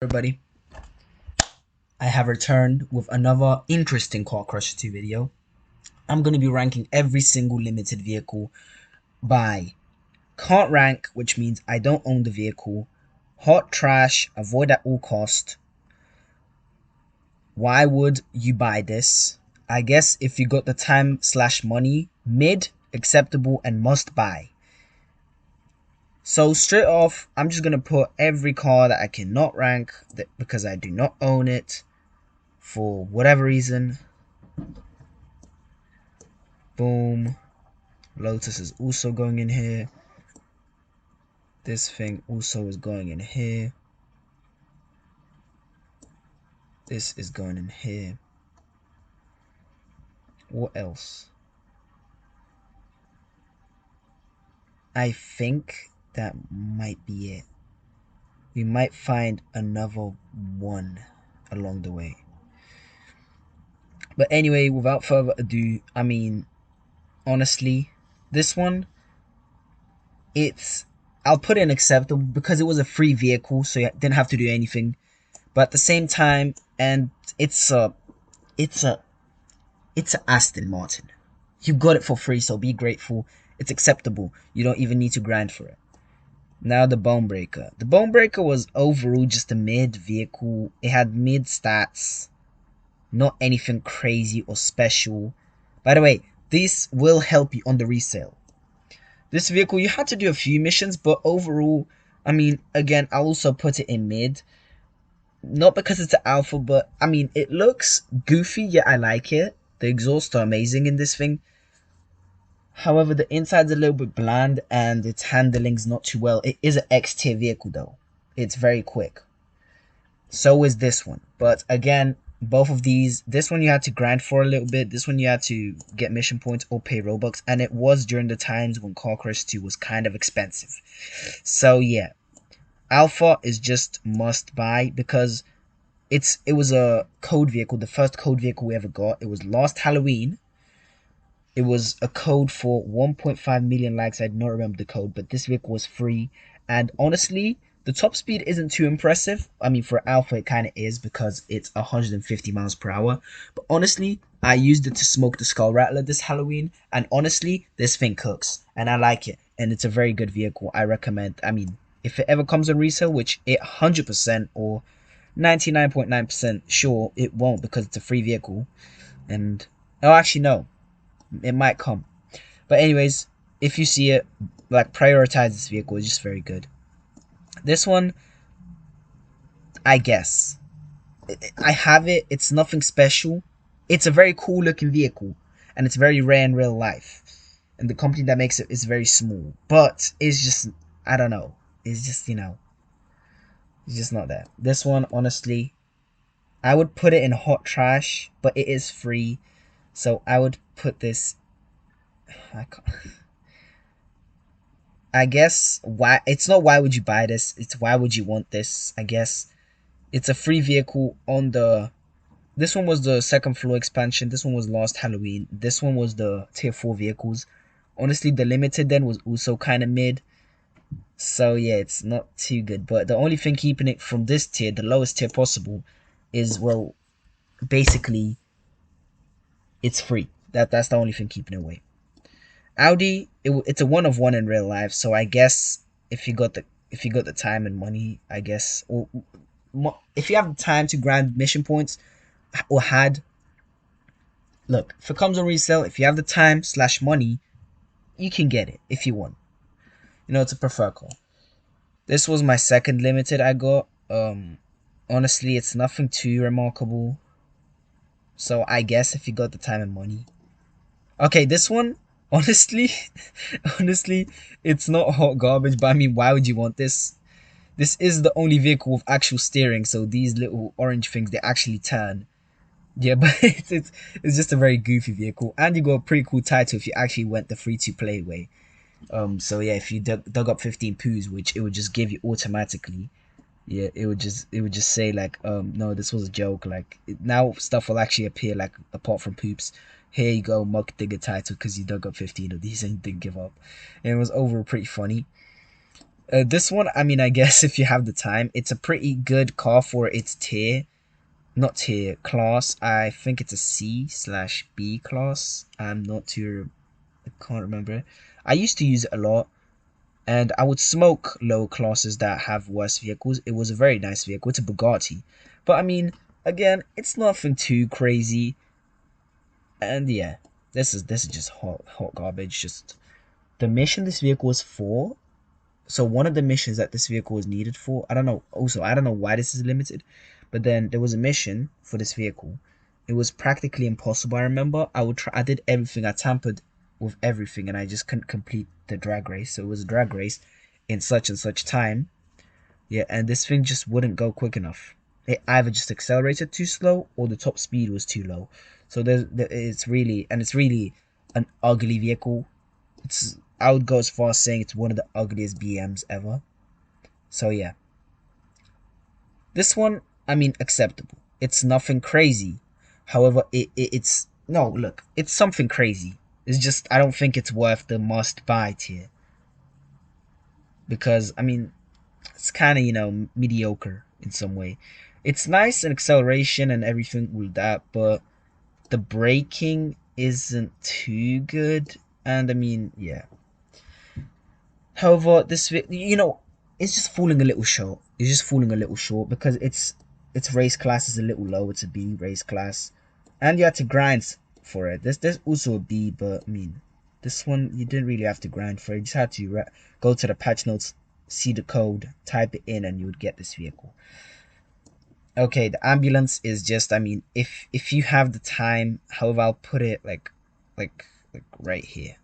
Everybody, I have returned with another interesting Car Crusher 2 video. I'm going to be ranking every single limited vehicle by can't rank, which means I don't own the vehicle, hot trash, avoid at all cost, why would you buy this, I guess if you got the time slash money, mid, acceptable, and must buy. So straight off, I'm just going to put every car that I cannot rank because I do not own it for whatever reason. Boom. Lotus is also going in here. This thing also is going in here. This is going in here. What else? I think that might be it. We might find another one along the way. But anyway, without further ado, honestly, this one, I'll put it in acceptable because it was a free vehicle, so you didn't have to do anything. But at the same time, and it's a Aston Martin. You got it for free, so be grateful. It's acceptable. You don't even need to grind for it. Now the Bone Breaker. The Bone Breaker was overall just a mid vehicle. It had mid stats. Not anything crazy or special. By the way, this will help you on the resale. This vehicle, you had to do a few missions, but overall, again, I'll also put it in mid. Not because it's an alpha, but it looks goofy, yet I like it. The exhausts are amazing in this thing. However, the inside's a little bit bland and its handling's not too well. It is an X tier vehicle though. It's very quick. So is this one. But again, both of these, this one you had to grind for a little bit. This one you had to get mission points or pay Robux. And it was during the times when Car Crash 2 was kind of expensive. So yeah. Alpha is just must buy because it was a code vehicle, the first code vehicle we ever got. It was last Halloween. It was a code for 1.5 million likes. I don't remember the code, but this vehicle was free. And honestly, the top speed isn't too impressive. For alpha, it kind of is because it's 150 miles per hour. But honestly, I used it to smoke the Skull Rattler this Halloween. And honestly, this thing cooks. And I like it. And it's a very good vehicle. I recommend. If it ever comes on resale, which it 100% or 99.9% sure it won't because it's a free vehicle. And, oh, actually, no. It might come. But anyways, if you see it, prioritize this vehicle. It's just very good. This one, I guess. I have it. It's nothing special. It's a very cool looking vehicle. And it's very rare in real life. And the company that makes it is very small. But it's just, I don't know. It's just, it's just not there. This one, honestly, I would put it in hot trash. But it is free. So I would put this. I guess why it's not why would you buy this, it's why would you want this. I guess it's a free vehicle on the this one was the second floor expansion, this one was last Halloween, this one was the tier 4 vehicles. Honestly, the limited then was also kind of mid. So yeah, it's not too good. But the only thing keeping it from this tier, the lowest tier possible, is, well, basically it's free. That's the only thing keeping it away. Audi, it's a one of one in real life, so I guess if you got the time and money, I guess, or if you have the time to grind mission points, or look, if it comes on resale, if you have the time slash money, you can get it if you want. It's a prefer call. This was my second limited I got. Honestly, it's nothing too remarkable. So I guess if you got the time and money. Okay, this one, honestly, honestly, it's not hot garbage, but why would you want this? This is the only vehicle with actual steering, so these little orange things, they actually turn. Yeah, but it's just a very goofy vehicle, and you got a pretty cool title if you actually went the free to play way. So yeah, if you dug up 15 poos, which it would just give you automatically, yeah, it would just say like, no, this was a joke. Like, now stuff will actually appear, like, apart from poops. Here you go, muck digger title because you dug up 15 of these and didn't give up. And it was overall pretty funny. This one, I mean, I guess if you have the time, it's a pretty good car for its tier. Not tier, class. I think it's a C/B class. I'm not too, I can't remember. I used to use it a lot, and I would smoke lower classes that have worse vehicles. It was a very nice vehicle. It's a Bugatti. But I mean, again, it's nothing too crazy. And yeah, this is just hot garbage. Just the mission this vehicle was for. So one of the missions that this vehicle was needed for, I don't know. Also, I don't know why this is limited, but then there was a mission for this vehicle. It was practically impossible. I remember I did everything. I tampered with everything, and I just couldn't complete the drag race. So it was a drag race in such and such time. Yeah, and this thing just wouldn't go quick enough. It either just accelerated too slow or the top speed was too low. So it's really an ugly vehicle. It's I would go as far as saying it's one of the ugliest BMs ever. So yeah, this one, I mean, acceptable. It's nothing crazy. However, it's no look. It's something crazy. It's just I don't think it's worth the must buy tier because I mean it's kind of mediocre in some way. It's nice in acceleration and everything with that, but the braking isn't too good. And I mean, yeah, however, it's just falling a little short. It's just falling a little short because its race class is a little low. It's a B race class, and you had to grind for it. There's also a B, but I mean, this one you didn't really have to grind for it. You just had to go to the patch notes, see the code, type it in, and you would get this vehicle. Okay, the ambulance is just. I mean, if you have the time, however, I'll put it like right here.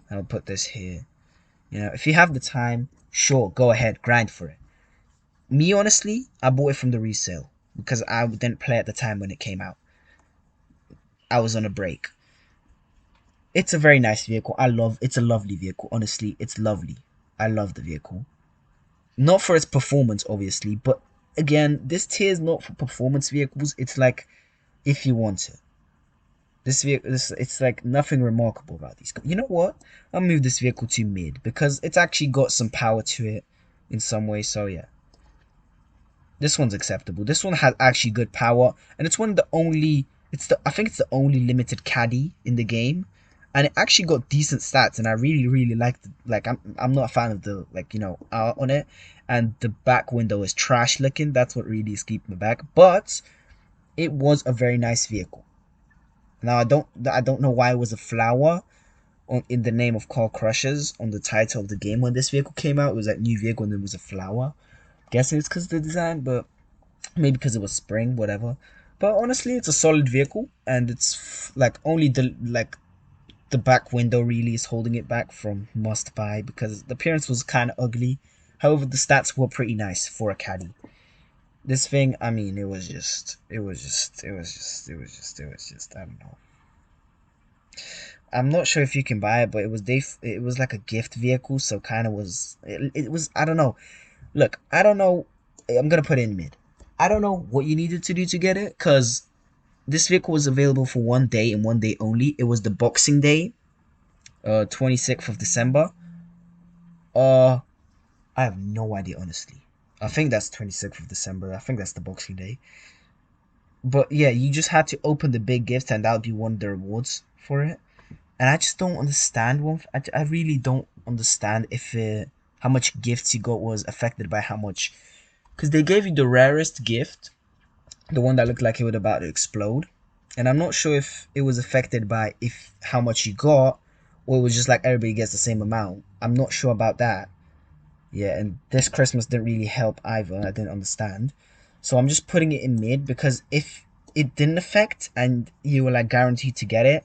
I'll put this here. If you have the time, sure, go ahead, grind for it. Me, honestly, I bought it from the resale because I didn't play at the time when it came out. I was on a break. It's a very nice vehicle. It's a lovely vehicle. Honestly, it's lovely. I love the vehicle. Not for its performance, obviously, but again, this tier is not for performance vehicles. It's like if you want it. This vehicle, it's like nothing remarkable about these. You know what? I'll move this vehicle to mid because it's actually got some power to it in some way. So yeah, this one's acceptable. This one has actually good power, and it's one of the only. I think it's the only limited caddy in the game, and it actually got decent stats. And I really like I'm not a fan of the art on it, and the back window is trash looking. That's what really is keeping me back. But it was a very nice vehicle. Now I don't know why it was a flower in the name of Car Crushers on the title of the game when this vehicle came out. It was like new vehicle and there was a flower. Guessing it's because of the design, but maybe because it was spring, whatever. But honestly, it's a solid vehicle, and it's like only the back window really is holding it back from must buy because the appearance was kind of ugly. However, the stats were pretty nice for a caddy. This thing, I mean, it was just, I don't know. I'm not sure if you can buy it, but it was like a gift vehicle, so kind of it was I don't know. Look, I don't know. I'm gonna put it in mid. I don't know what you needed to do to get it, cause this vehicle was available for 1 day and 1 day only. It was the Boxing Day, 26th of December. Uh, I have no idea honestly. I think that's 26th of December. I think that's the Boxing Day. But yeah, you just had to open the big gift, and that would be one of the rewards for it. And I just don't understand I really don't understand if how much gifts you got was affected by how much, because they gave you the rarest gift, the one that looked like it was about to explode, and I'm not sure if it was affected by if how much you got, or it was just like everybody gets the same amount. I'm not sure about that. Yeah, and this Christmas didn't really help either. I didn't understand, so I'm just putting it in mid because if it didn't affect and you were like guaranteed to get it,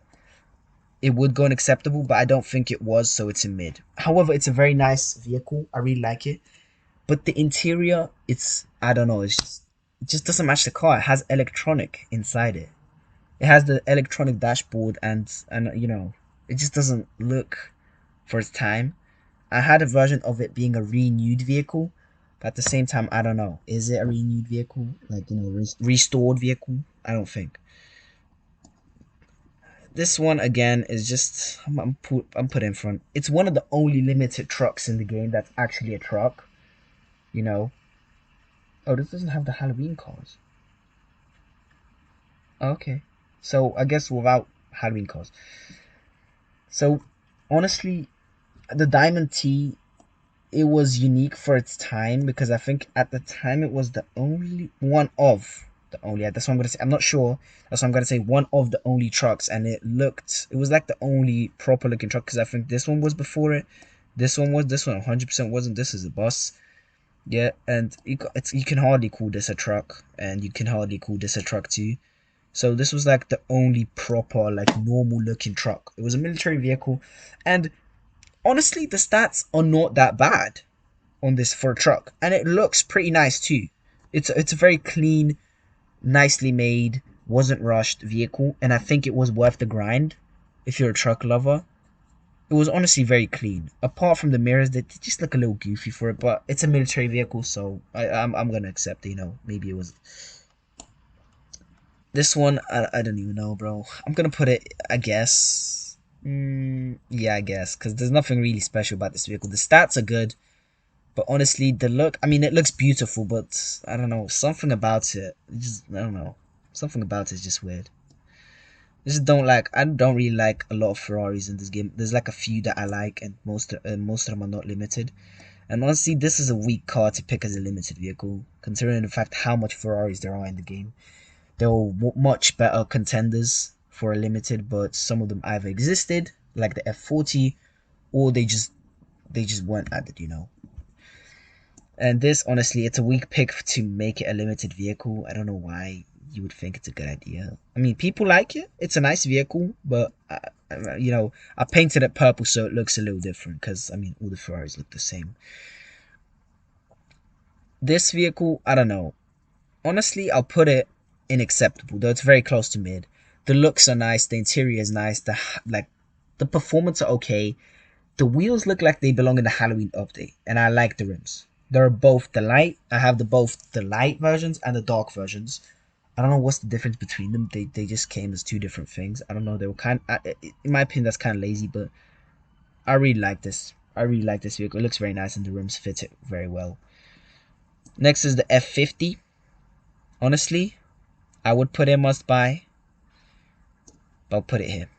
it would go unacceptable, but I don't think it was, so it's a mid. However, it's a very nice vehicle. I really like it. But the interior, I don't know, it just doesn't match the car. It has electronic inside it. It has the electronic dashboard and it just doesn't look for its time. I had a version of it being a renewed vehicle, but at the same time, I don't know. Is it a renewed vehicle? Like, restored vehicle? I don't think. This one again is just I'm put in front. It's one of the only limited trucks in the game that's actually a truck. You know. Oh, this doesn't have the Halloween cars. Okay, so I guess without Halloween cars. So honestly, the Diamond T, it was unique for its time because I think at the time it was the only one of the only. That's what I'm gonna say. I'm not sure. That's what I'm gonna say. One of the only trucks, and it was like the only proper looking truck because I think this one was before it. This one was. This one 100% wasn't. This is a bus. Yeah, and you can hardly call this a truck, and you can hardly call this a truck too. So this was like the only proper like normal looking truck. It was a military vehicle, and honestly, the stats are not that bad on this for a truck, and it looks pretty nice too. It's a very clean, nicely made, wasn't rushed vehicle, and I think it was worth the grind if you're a truck lover. It was honestly very clean. Apart from the mirrors, they just look a little goofy for it, but it's a military vehicle, so I'm gonna accept it. Maybe it was this one. I don't even know, bro. I'm gonna put it. I guess. Yeah, I guess because there's nothing really special about this vehicle. The stats are good. But honestly, the look, I mean, it looks beautiful, but I don't know, something about I don't know. Something about it is just weird. I don't really like a lot of Ferraris in this game. There's like a few that I like, and most of them are not limited. And honestly, this is a weak car to pick as a limited vehicle, considering the fact how much Ferraris there are in the game. There were much better contenders for a limited, but some of them either existed, like the F40, or they just weren't added. And this, honestly, it's a weak pick to make it a limited vehicle. I don't know why you would think it's a good idea. I mean, people like it. It's a nice vehicle, but I painted it purple so it looks a little different because I mean, all the Ferraris look the same. This vehicle, I don't know. Honestly, I'll put it in acceptable, though it's very close to mid. The looks are nice. The interior is nice. The performance are okay. The wheels look like they belong in the Halloween update, and I like the rims. They're both the light. I have both the light versions and the dark versions. I don't know what's the difference between them. They just came as two different things. I don't know. They were in my opinion, that's kind of lazy, but I really like this. I really like this vehicle. It looks very nice, and the rims fit it very well. Next is the F50. Honestly, I would put it must buy. But I'll put it here.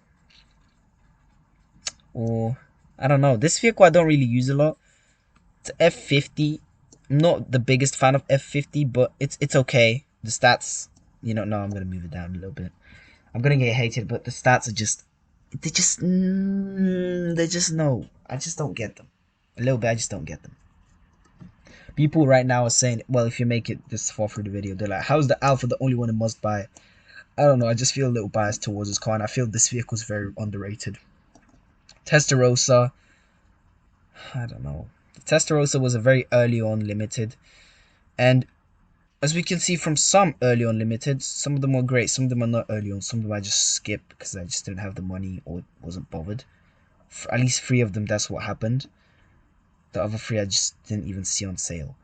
Or I don't know. This vehicle I don't really use a lot. It's F50. I'm not the biggest fan of F50, but it's okay. The stats, no, I'm gonna move it down a little bit. I'm gonna get hated, but the stats are they're just no. I just don't get them. A little bit, I just don't get them. People right now are saying, well, if you make it this far through the video, they're like, how's the Alpha the only one that must buy? I don't know. I just feel a little biased towards this car, and I feel this vehicle is very underrated. Testarossa, I don't know. The Testarossa was a very early on limited, and as we can see from some early on limited, some of them were great, some of them are not early on, some of them I just skipped because I just didn't have the money or wasn't bothered. For at least 3 of them, that's what happened. The other 3 I just didn't even see on sale.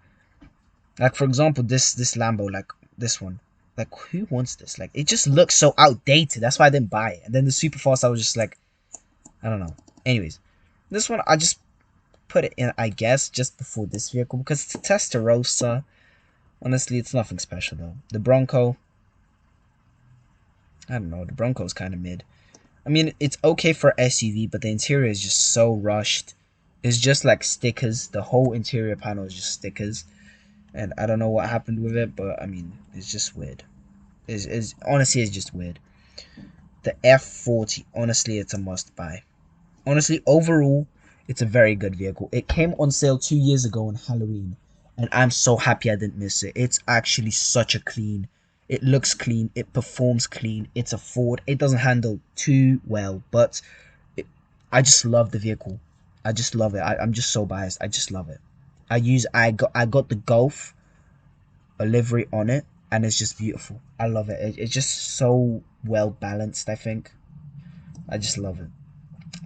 Like for example, this Lambo, like this one. Like who wants this? Like it just looks so outdated. That's why I didn't buy it. And then the Superfast, I was just like, I don't know. Anyways, this one I just put it in, I guess, just before this vehicle because it's a Testarossa. Honestly, it's nothing special though. The Bronco, I don't know. The Bronco is kind of mid. I mean, it's okay for SUV, but the interior is just so rushed. It's just like stickers. The whole interior panel is just stickers, and I don't know what happened with it, but I mean, it's just weird. Honestly, it's just weird. The F40, honestly, it's a must buy. Honestly, overall, it's a very good vehicle. It came on sale 2 years ago on Halloween, and I'm so happy I didn't miss it. It's actually such a clean. It looks clean. It performs clean. It's a Ford. It doesn't handle too well, but I just love the vehicle. I just love it. I'm just so biased. I just love it. I got the Golf a livery on it, and it's just beautiful. I love it. It's just so well balanced. I think I just love it.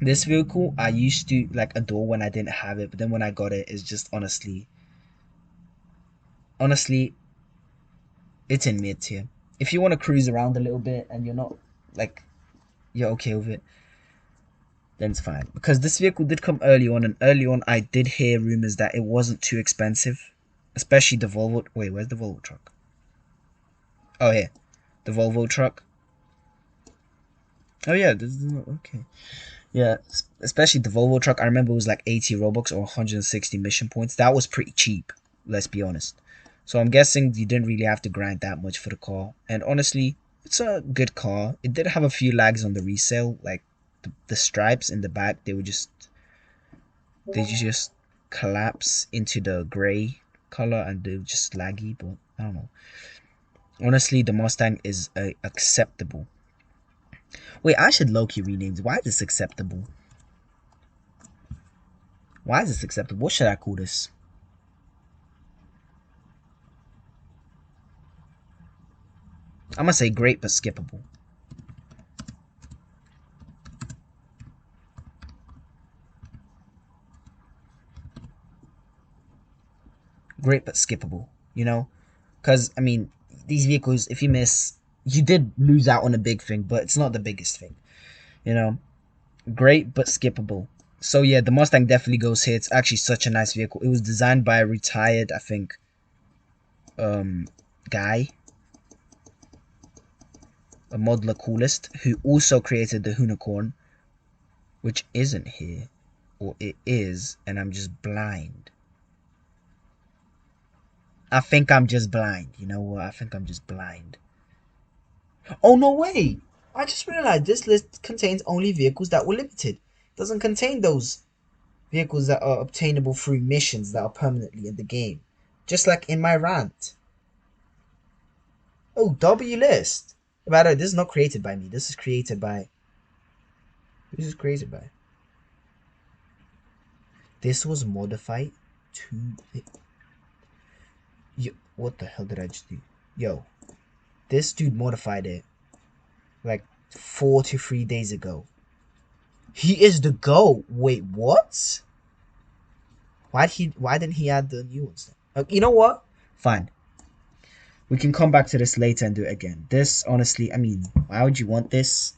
This vehicle I used to like adore when I didn't have it, but then when I got it, it's just honestly, it's in mid tier. If you want to cruise around a little bit and you're not like you're okay with it, then it's fine. Because this vehicle did come early on, and early on I did hear rumors that it wasn't too expensive, especially the Volvo. Wait, where's the Volvo truck? Oh yeah, the Volvo truck. Oh yeah, this is okay. Yeah, especially the Volvo truck. I remember it was like 80 Robux or 160 mission points. That was pretty cheap, let's be honest. So I'm guessing you didn't really have to grind that much for the car. And honestly, it's a good car. It did have a few lags on the resale, like the stripes in the back. They just collapse into the gray color and they're just laggy. But I don't know. Honestly, the Mustang is acceptable. Wait, I should low-key rename it. Why is this acceptable? Why is this acceptable? What should I call this? I'm gonna say great but skippable. Great but skippable. You know, because I mean, these vehicles, if you miss, you did lose out on a big thing, but it's not the biggest thing. You know, great but skippable. So yeah, the Mustang definitely goes here. It's actually such a nice vehicle. It was designed by a retired, I think, um, guy, a modeler coolest, who also created the Unicorn, which isn't here, or it is, and I'm just blind. I think I'm just blind. You know what? I think I'm just blind. Oh no way! I just realized this list contains only vehicles that were limited. It doesn't contain those vehicles that are obtainable through missions that are permanently in the game. Just like in my rant. Oh, W list. By the way, this is not created by me. This is created by. This is created by. This was modified to. Yo, what the hell did I just do? Yo, this dude modified it like 4 to 3 days ago. He is the GOAT. Wait, what? Why didn't he add the new ones then? You know what? Fine. We can come back to this later and do it again. This honestly, I mean, why would you want this?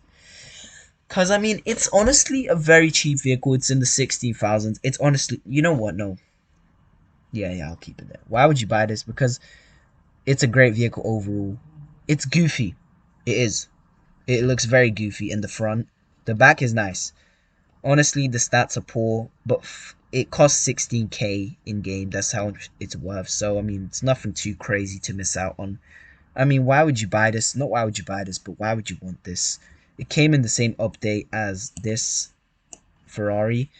Cause I mean, it's honestly a very cheap vehicle. It's in the 16,000s. It's honestly, you know what? No, yeah, I'll keep it there. Why would you buy this? Because it's a great vehicle overall. It's goofy. It is. It looks very goofy in the front. The back is nice. Honestly, the stats are poor, but it costs 16k in game. That's how much it's worth. So I mean, it's nothing too crazy to miss out on. I mean, why would you buy this? Not why would you buy this, but why would you want this? It came in the same update as this Ferrari.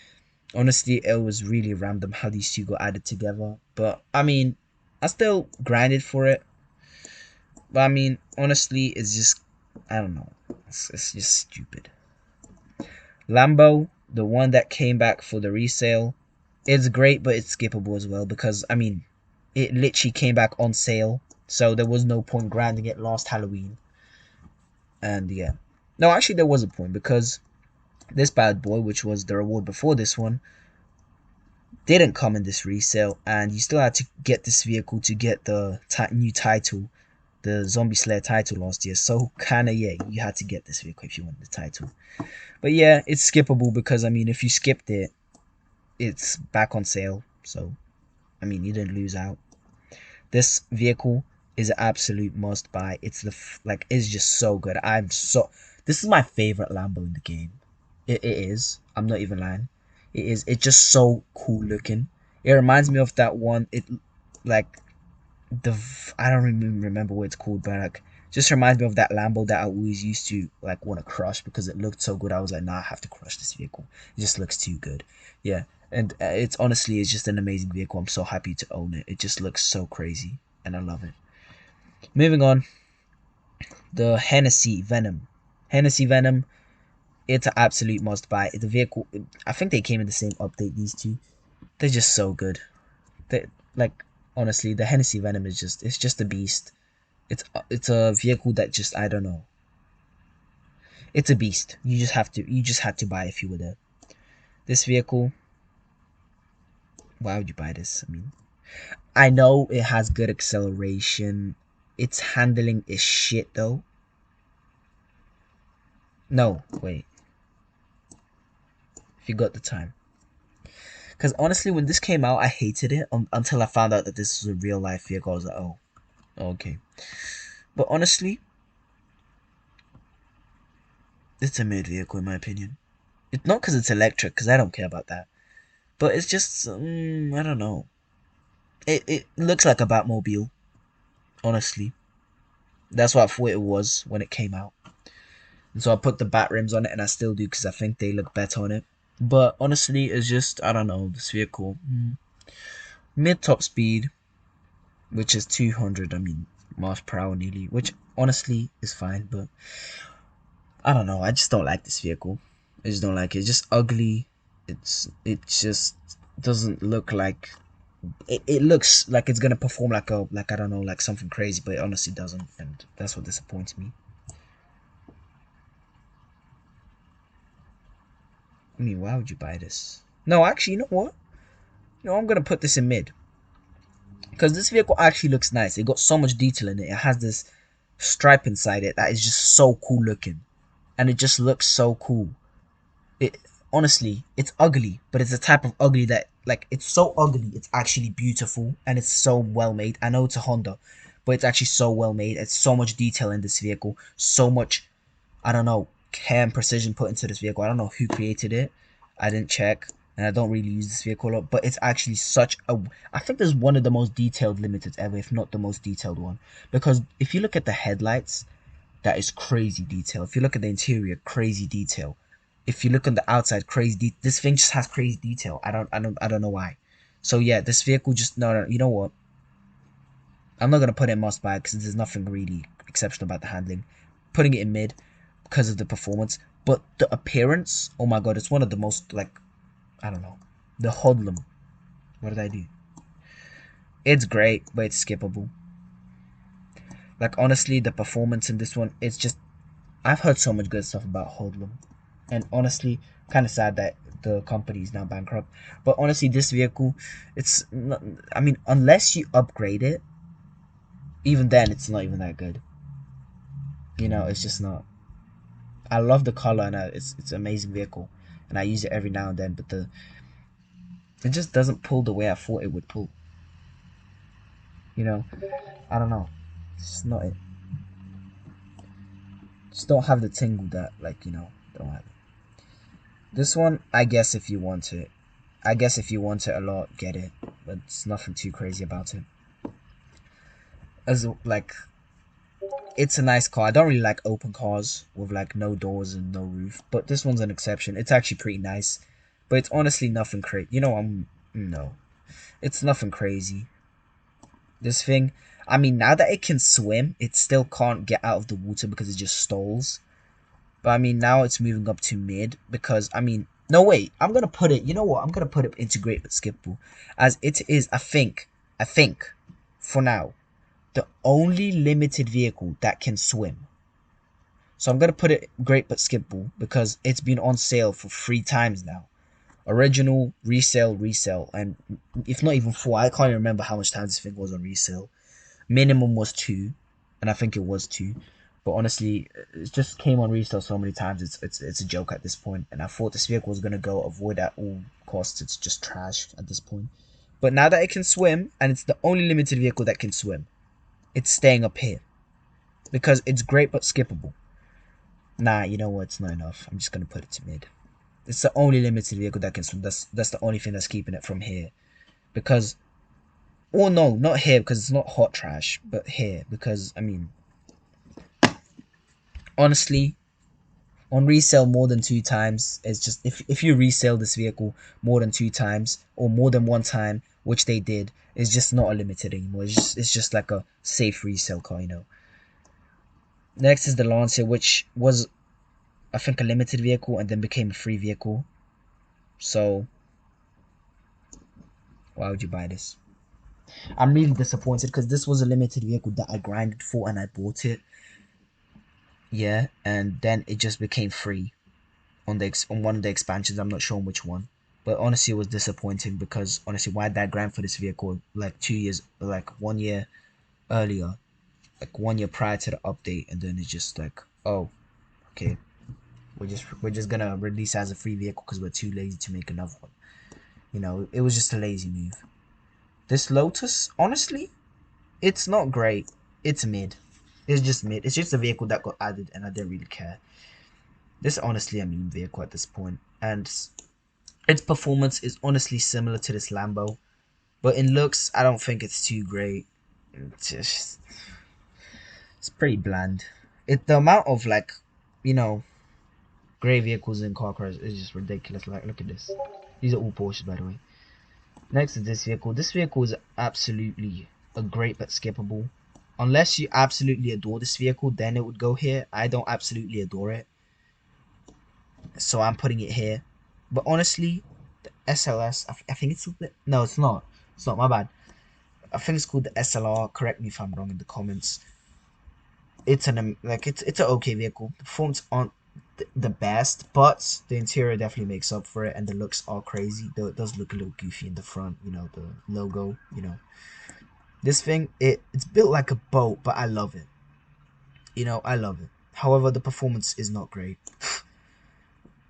Honestly, it was really random how these two got added together. But I mean, I still grinded for it. But I mean, honestly, it's just I don't know. It's just stupid. Lambo, the one that came back for the resale, it's great, but it's skippable as well because I mean, it literally came back on sale, so there was no point grinding it last Halloween. And yeah, no, actually there was a point because this bad boy, which was the reward before this one, didn't come in this resale, and you still had to get this vehicle to get the new title, the Zombie Slayer title last year. So kinda yeah, you had to get this vehicle if you wanted the title. But yeah, it's skippable because I mean, if you skipped it, it's back on sale. So I mean, you didn't lose out. This vehicle is an absolute must buy. It's like it's just so good. This is my favorite Lambo in the game. It is. I'm not even lying. It is. It's just so cool looking. It reminds me of that one. It like the I don't even remember what it's called, but like just reminds me of that Lambo that I always used to like want to crush because it looked so good. I was like, nah, I have to crush this vehicle. It just looks too good. Yeah, and it's just an amazing vehicle. I'm so happy to own it. It just looks so crazy, and I love it. Moving on, the Hennessy Venom. Hennessy Venom. It's an absolute must buy. The vehicle. I think they came in the same update. These two. They're just so good. They like honestly, the Hennessy Venom is just a beast. It's a vehicle that just I don't know. It's a beast. You just had to buy if you were there. This vehicle, why would you buy this? I mean, I know it has good acceleration. Its handling is shit though. No, wait. If you got the time. Because honestly, when this came out, I hated it until I found out that this was a real life vehicle. I was like, oh, okay. But honestly, it's a mid vehicle in my opinion. It's not because it's electric, because I don't care about that. But it's just, I don't know. It looks like a Batmobile, honestly. That's what I thought it was when it came out. And so I put the bat rims on it, and I still do because I think they look better on it. But honestly, it's just, I don't know, this vehicle. Mid top speed, which is 200, I mean, miles per hour nearly, which honestly is fine, but I don't know, I just don't like this vehicle. I just don't like it. It's just ugly. It just doesn't look like it looks like it's gonna perform like I don't know, like something crazy, but it honestly doesn't, and that's what disappoints me. I mean, why would you buy this? No, actually, you know what? No, I'm gonna put this in mid because this vehicle actually looks nice. It got so much detail in it. It has this stripe inside it that is just so cool looking, and it just looks so cool. It honestly, it's ugly, but it's a type of ugly that like it's so ugly, it's actually beautiful, and it's so well made. I know it's a Honda, but it's actually so well made. It's so much detail in this vehicle, so much, I don't know, care and precision put into this vehicle. I don't know who created it. I didn't check, and I don't really use this vehicle a lot, but it's actually such a. I think there's one of the most detailed limiteds ever, if not the most detailed one. Because if you look at the headlights, that is crazy detail. If you look at the interior, crazy detail. If you look on the outside, this thing just has crazy detail. I don't know why. So yeah, this vehicle just no. You know what? I'm not gonna put it in must buy because there's nothing really exceptional about the handling. Putting it in mid because of the performance, but the appearance. Oh my god, it's one of the most like I don't know. The hoodlum. What did I do? It's great, but it's skippable. Like honestly, the performance in this one, it's just I've heard so much good stuff about hoodlum, and honestly, kind of sad that the company is now bankrupt. But honestly, this vehicle, it's not, I mean, unless you upgrade it, even then, it's not even that good. You know, it's just not. I love the color and it's an amazing vehicle, and I use it every now and then. But it just doesn't pull the way I thought it would pull. You know, I don't know. It's just not it. Just don't have the tingle that don't have it. This one, I guess if you want it, a lot, get it. But it's nothing too crazy about it. As like, it's a nice car. I don't really like open cars with like no doors and no roof, but this one's an exception. It's actually pretty nice, but it's honestly nothing crazy. No, it's nothing crazy. This thing, I mean, now that it can swim, it still can't get out of the water because it just stalls. But I mean, now it's moving up to mid because I mean, no wait, I'm gonna put it. You know what? I'm gonna put it into great but skippable, as it is. I think, for now, the only limited vehicle that can swim. So I'm gonna put it great but skippable because it's been on sale for 3 times now. Original, resale, and if not even 4, I can't even remember how much times this thing was on resale. Minimum was 2, and I think it was 2. But honestly, it just came on resale so many times. It's a joke at this point. And I thought this vehicle was gonna go avoid at all costs. It's just trash at this point. But now that it can swim, and it's the only limited vehicle that can swim, it's staying up here because it's great but skippable. Nah, you know what? It's not enough. I'm just gonna put it to mid. It's the only limited vehicle that can swim. That's the only thing that's keeping it from here. Because, or no, not here because it's not hot trash, but here because I mean, honestly, on resale more than 2 times, it's just if you resell this vehicle more than 2 times or more than 1 time, which they did, it's just not a limited anymore. It's just like a safe resale car. Next is the Lancer, which was I think a limited vehicle and then became a free vehicle. So why would you buy this? I'm really disappointed because this was a limited vehicle that I grinded for and I bought it. Yeah, and then it just became free on one of the expansions. I'm not sure on which one, but honestly, it was disappointing because honestly, why did I grind for this vehicle like 2 years, like 1 year earlier, like 1 year prior to the update, and then it's just like, oh, okay. we're just gonna release it as a free vehicle because we're too lazy to make another one. You know, it was just a lazy move. This Lotus, honestly, it's not great. It's mid. It's just mid. It's just a vehicle that got added, and I didn't really care. This is honestly a meme vehicle at this point, and its performance is honestly similar to this Lambo, but in looks, I don't think it's too great. It's pretty bland. The amount of like, you know, gray vehicles in car cars is just ridiculous. Like, look at this. These are all Porsches, by the way. Next is this vehicle. This vehicle is absolutely a great but skippable. Unless you absolutely adore this vehicle, then it would go here. I don't absolutely adore it, so I'm putting it here. But honestly, the SLS, I think it's no, it's not. It's not. My bad. I think it's called the SLR. Correct me if I'm wrong in the comments. It's an it's an okay vehicle. The performance aren't the best, but the interior definitely makes up for it, and the looks are crazy. Though it does look a little goofy in the front, you know, the logo, you know. This thing, it's built like a boat, but I love it. You know, I love it. However, the performance is not great.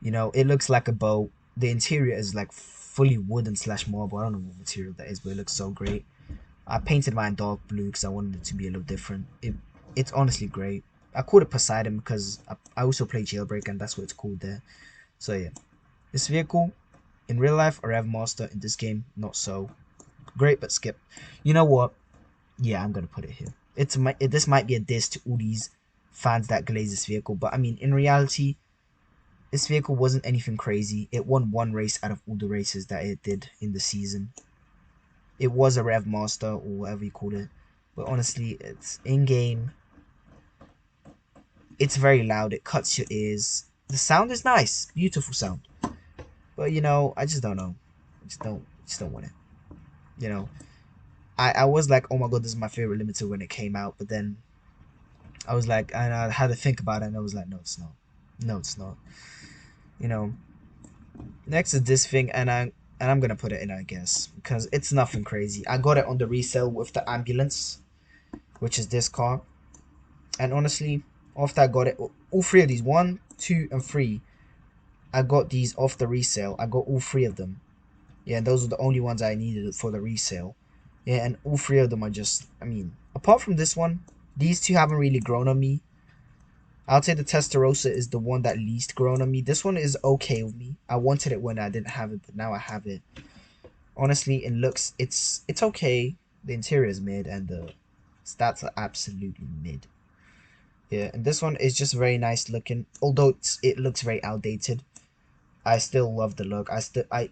You know, it looks like a boat. The interior is like fully wooden slash marble. I don't know what material that is, but it looks so great. I painted mine dark blue because I wanted it to be a little different. It's honestly great. I called it Poseidon because I also play Jailbreak, and that's what it's called there. So yeah, this vehicle in real life a Rev Master, in this game not so great, but skip. You know what? Yeah, I'm gonna put it here. This might be a diss to all these fans that glaze this vehicle, but I mean, in reality, this vehicle wasn't anything crazy. It won one race out of all the races that it did in the season. It was a Rev Master or whatever you call it, but honestly, it's in game. It's very loud. It cuts your ears. The sound is nice, beautiful sound, but you know, I just don't know. Just don't want it. You know, I was like, oh my god, this is my favorite limited when it came out, but then I was like, and I had to think about it, and I was like, no, it's not. No, it's not. You know. Next is this thing, and I'm gonna put it in, I guess, because it's nothing crazy. I got it on the resale with the ambulance, which is this car, and honestly, after I got it, all three of these, 1, 2, and 3, I got these off the resale. I got all three of them. Yeah, and those are the only ones I needed for the resale. Yeah, and all three of them are just, I mean, apart from this one, these two haven't really grown on me. I'll say the Testarossa is the one that least grown on me. This one is okay with me. I wanted it when I didn't have it, but now I have it. Honestly, in looks, it's okay. The interior is mid, and the stats are absolutely mid. Yeah, and this one is just very nice looking. Although it looks very outdated, I still love the look. I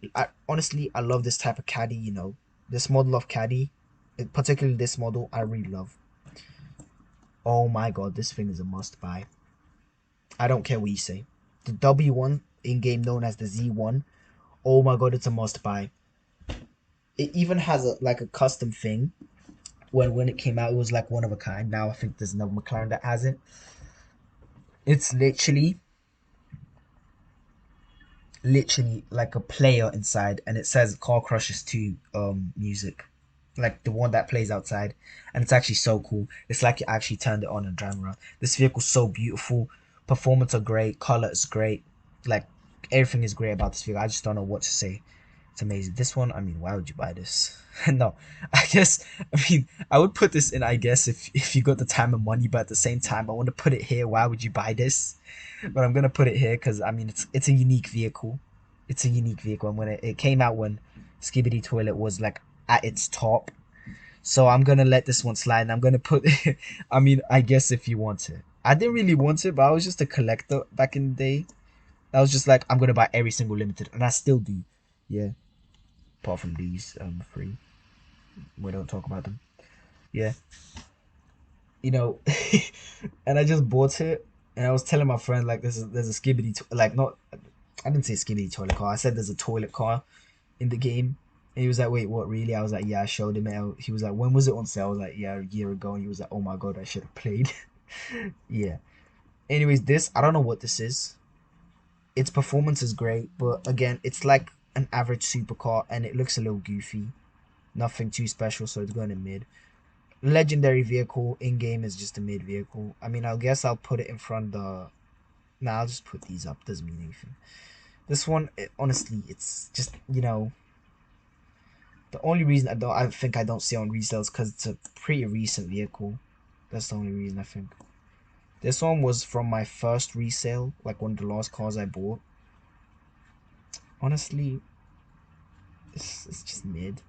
honestly, I love this type of caddy. You know, this model of caddy, particularly this model, I really love. Oh my god, this thing is a must buy. I don't care what you say. The W1 in game known as the Z1. Oh my god, it's a must buy. It even has a custom thing. When it came out, it was like one of a kind. Now I think there's another McLaren that has it. It's literally like a player inside, and it says Car Crushers 2 music, like the one that plays outside, and it's actually so cool. It's like you actually turned it on and drive around. This vehicle's so beautiful. Performance are great. Color is great. Like, everything is great about this vehicle. I just don't know what to say. It's amazing. This one, I mean, why would you buy this? No, I guess, I mean, I would put this in, I guess, if you got the time and money, but at the same time, I want to put it here. Why would you buy this? But I'm gonna put it here because I mean, it's a unique vehicle. It's a unique vehicle, and when it came out when Skibidi Toilet was like at its top, so I'm gonna let this one slide, and I'm gonna put. I mean, I guess if you want it, I didn't really want it, but I was just a collector back in the day. I was just like, I'm gonna buy every single limited, and I still do. Yeah, apart from these three, we don't talk about them. Yeah, you know, and I just bought it, and I was telling my friend like, there's a Skibidi like not. I didn't say Skibidi toilet car. I said there's a toilet car in the game. And he was like, wait, what, really? I was like, yeah, I showed him it. He was like, when was it on sale? I was like, yeah, a year ago. And he was like, oh my god, I should have played. Yeah. Anyways, this, I don't know what this is. Its performance is great, but again, it's like an average supercar, and it looks a little goofy. Nothing too special, so it's going in mid. Legendary vehicle in game is just a mid vehicle. I mean, I guess I'll put it in front of the Nah, I'll just put these up. Doesn't mean anything. This one, honestly, it's just, you know, the only reason I think I don't see it on resale is because it's a pretty recent vehicle. That's the only reason I think. This one was from my first resale, like one of the last cars I bought. Honestly, it's just mid.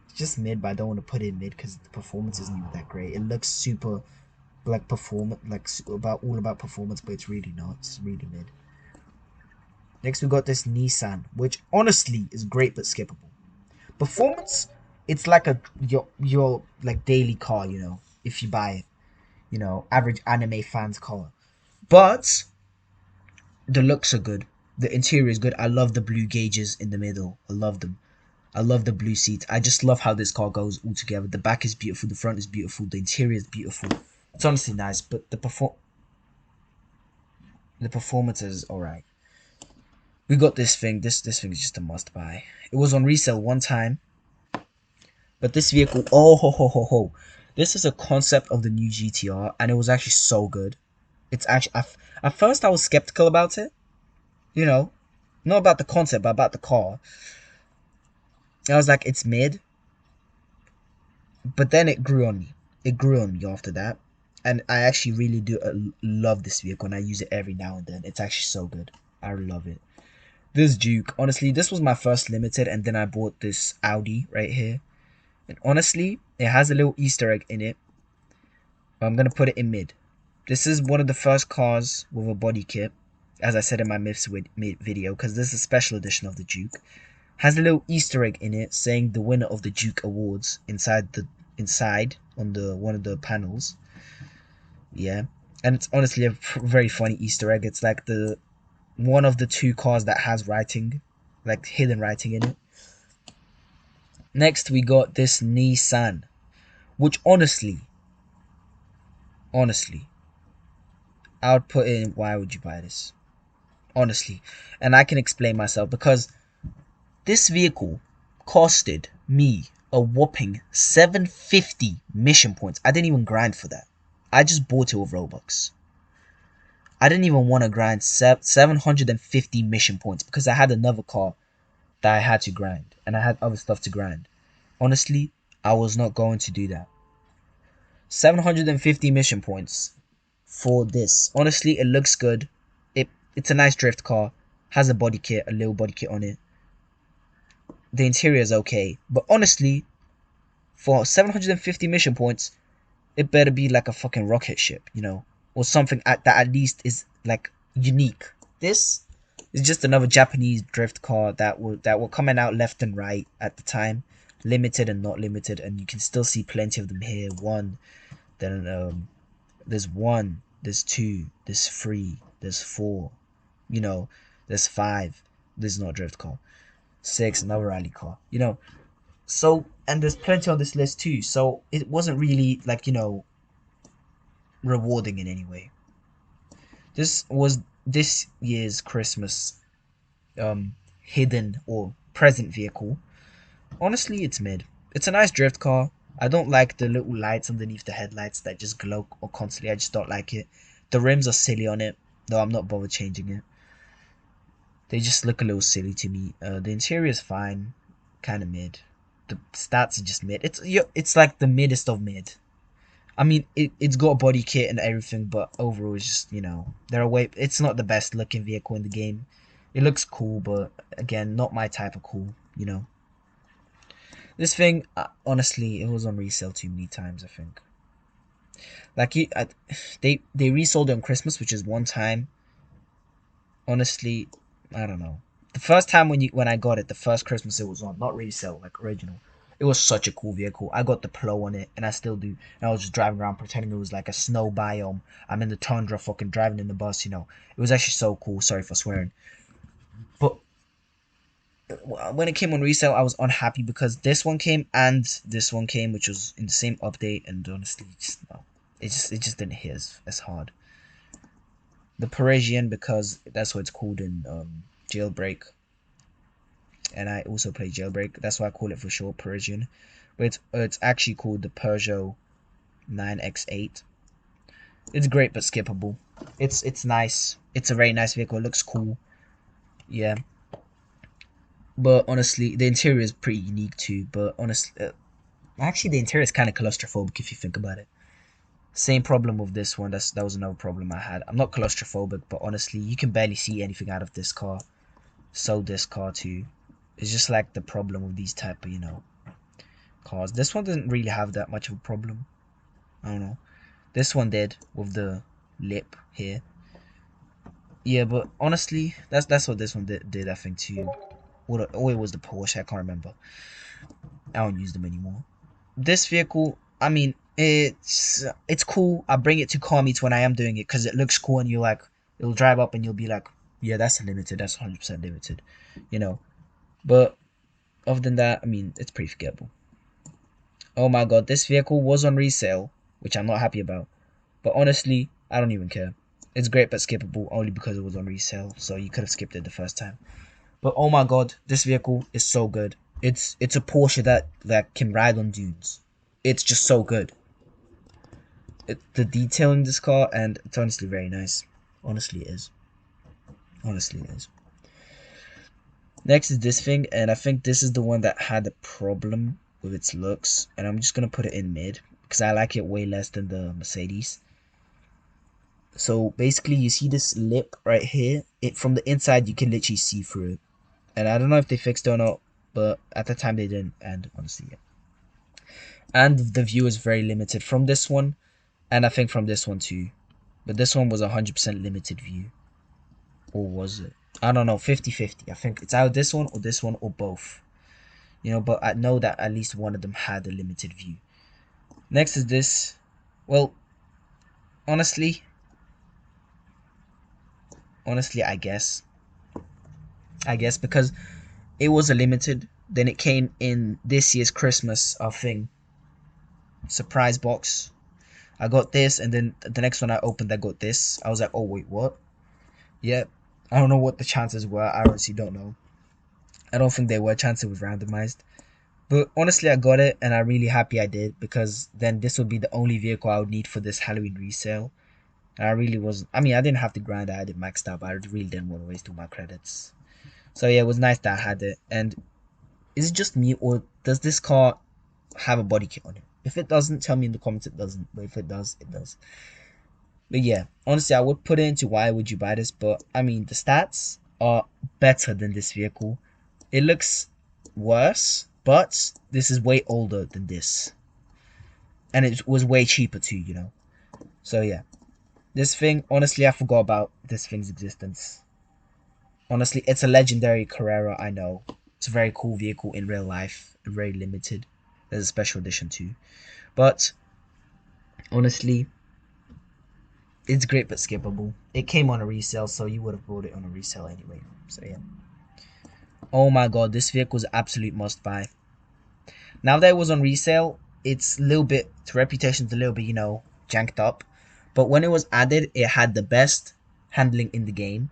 It's just mid, but I don't want to put it in mid because the performance isn't even that great. It looks super like performance, like about all about performance, but it's really not. It's really mid. Next, we got this Nissan, which honestly is great but skippable. Performance, it's like your like daily car, you know, if you buy it, you know, average anime fan's car. But the looks are good. The interior is good. I love the blue gauges in the middle. I love them. I love the blue seats. I just love how this car goes all together. The back is beautiful. The front is beautiful. The interior is beautiful. It's honestly nice, but the performance is alright. We got this thing. This thing is just a must buy. It was on resale one time, but this vehicle, oh ho ho ho ho, this is a concept of the new GTR, and it was actually so good. It's actually at first I was skeptical about it, you know, not about the concept, but about the car. I was like, it's mid, but then it grew on me. It grew on me after that, and I actually really do love this vehicle, and I use it every now and then. It's actually so good. I love it. This Duke, honestly, this was my first limited, and then I bought this Audi right here. And honestly, it has a little Easter egg in it. But I'm gonna put it in mid. This is one of the first cars with a body kit, as I said in my myths video, because this is a special edition of the Duke. Has a little Easter egg in it saying the winner of the Duke Awards inside on the one of the panels. Yeah, and it's honestly a very funny Easter egg. It's like the one of the two cars that has writing, like hidden writing in it. Next, we got this Nissan, which honestly, I would put in why would you buy this? Honestly, and I can explain myself because this vehicle costed me a whopping 750 mission points. I didn't even grind for that. I just bought it with Robux. I didn't even want to grind 750 mission points because I had another car that I had to grind and I had other stuff to grind. Honestly, I was not going to do that. 750 mission points for this. Honestly, it looks good. It's a nice drift car. Has a body kit, a little body kit on it. The interior is okay. But honestly, for 750 mission points, it better be like a fucking rocket ship, you know? Or something that at least is like unique. This is just another Japanese drift car that were coming out left and right at the time. Limited and not limited, and you can still see plenty of them here. There's one, there's two, there's three, there's four, you know, there's five. There's not a drift car. Six, another rally car, you know. So, and there's plenty on this list too. So it wasn't really like, you know, rewarding in any way. This was this year's Christmas hidden or present vehicle. Honestly, it's mid. It's a nice drift car. I don't like the little lights underneath the headlights that just glow constantly. I just don't like it. The rims are silly on it, though I'm not bothered changing it. They just look a little silly to me. The interior is fine, kind of mid. The stats are just mid. It's like the middest of mid. I mean, it's got a body kit and everything, but overall, it's just, you know, it's not the best looking vehicle in the game. It looks cool, but again, not my type of cool, you know. This thing, honestly, it was on resale too many times, I think. Like, they resold it on Christmas, which is one time. Honestly, I don't know. The first time when I got it, the first Christmas it was on, not resale, like original. It was such a cool vehicle. I got the Plo on it, and I still do. And I was just driving around pretending it was like a snow biome. I'm in the tundra, fucking driving in the bus, you know. It was actually so cool. Sorry for swearing. But when it came on resale, I was unhappy because this one came and this one came, which was in the same update, and honestly, just no, it just didn't hit as hard. The Parisian, because that's what it's called in Jailbreak, and I also play Jailbreak. That's why I call it for short Parisian, but it's actually called the Peugeot 9X8. It's great but skippable. It's nice. It's a very nice vehicle. It looks cool. Yeah. But honestly, the interior is pretty unique too. But honestly, actually, the interior is kind of claustrophobic if you think about it. Same problem with this one. That was another problem I had. I'm not claustrophobic, but honestly, you can barely see anything out of this car. So this car too. It's just like the problem with these type of cars. This one doesn't really have that much of a problem. I don't know. This one did with the lip here. Yeah, but honestly, that's what this one did I think too. Or it was the Porsche. I can't remember. I don't use them anymore. This vehicle, I mean, it's cool. I bring it to car meets when I am doing it because it looks cool, and it'll drive up and you'll be like, yeah, that's a limited. That's 100% limited, you know. But other than that, I mean, it's pretty forgettable. Oh my god, this vehicle was on resale, which I'm not happy about. But honestly, I don't even care. It's great but skippable only because it was on resale, so you could have skipped it the first time. But oh my god, this vehicle is so good. It's a Porsche that can ride on dunes. It's just so good. The detail in this car, and it's honestly very nice. Honestly, it is. Honestly, it is. Next is this thing, and I think this is the one that had a problem with its looks, and I'm just gonna put it in mid because I like it way less than the Mercedes. So basically, you see this lip right here. It from the inside, you can literally see through it, and I don't know if they fixed it or not, but at the time they didn't, and honestly, yeah. And the view is very limited from this one, and I think from this one too. But this one was 100% limited view. Or was it? I don't know, 50-50. I think it's either this one or both. But I know that at least one of them had a limited view. Next is this. Well, honestly, I guess. Because it was a limited, then it came in this year's Christmas thing. Surprise box. I got this, and then the next one I opened, I got this. I was like, oh, wait, what? Yeah. I don't know what the chances were. I honestly don't know. I don't think they were. Chances was randomized. But honestly, I got it, and I'm really happy I did, because then this would be the only vehicle I would need for this Halloween resale. And I really wasn't. I mean, I didn't have to grind. I had it maxed out, but I really didn't want to waste all my credits. So yeah, it was nice that I had it. And is it just me, or does this car have a body kit on it? If it doesn't, tell me in the comments it doesn't. But if it does, it does. But yeah, honestly, I would put it into why would you buy this. But I mean, the stats are better than this vehicle. It looks worse, but this is way older than this. And it was way cheaper too. So yeah. This thing, honestly, I forgot about this thing's existence. Honestly, it's a legendary Carrera, I know. It's a very cool vehicle in real life. Very limited. There's a special edition too. But, honestly, it's great but skippable. It came on a resale, so you would have bought it on a resale anyway. So yeah. Oh my god, this vehicle is an absolute must buy. Now that it was on resale, its reputation's a little bit, janked up. But when it was added, it had the best handling in the game.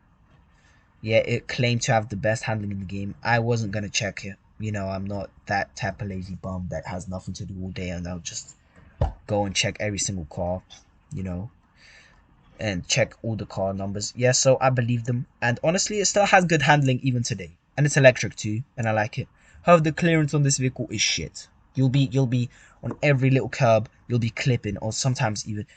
Yeah, it claimed to have the best handling in the game. I wasn't gonna check it. I'm not that type of lazy bum that has nothing to do all day, and I'll just go and check every single car, you know, and check all the car numbers. Yeah, so I believe them. And honestly, it still has good handling even today. And it's electric too, and I like it. However, the clearance on this vehicle is shit. You'll be on every little curb, you'll be clipping, or sometimes even.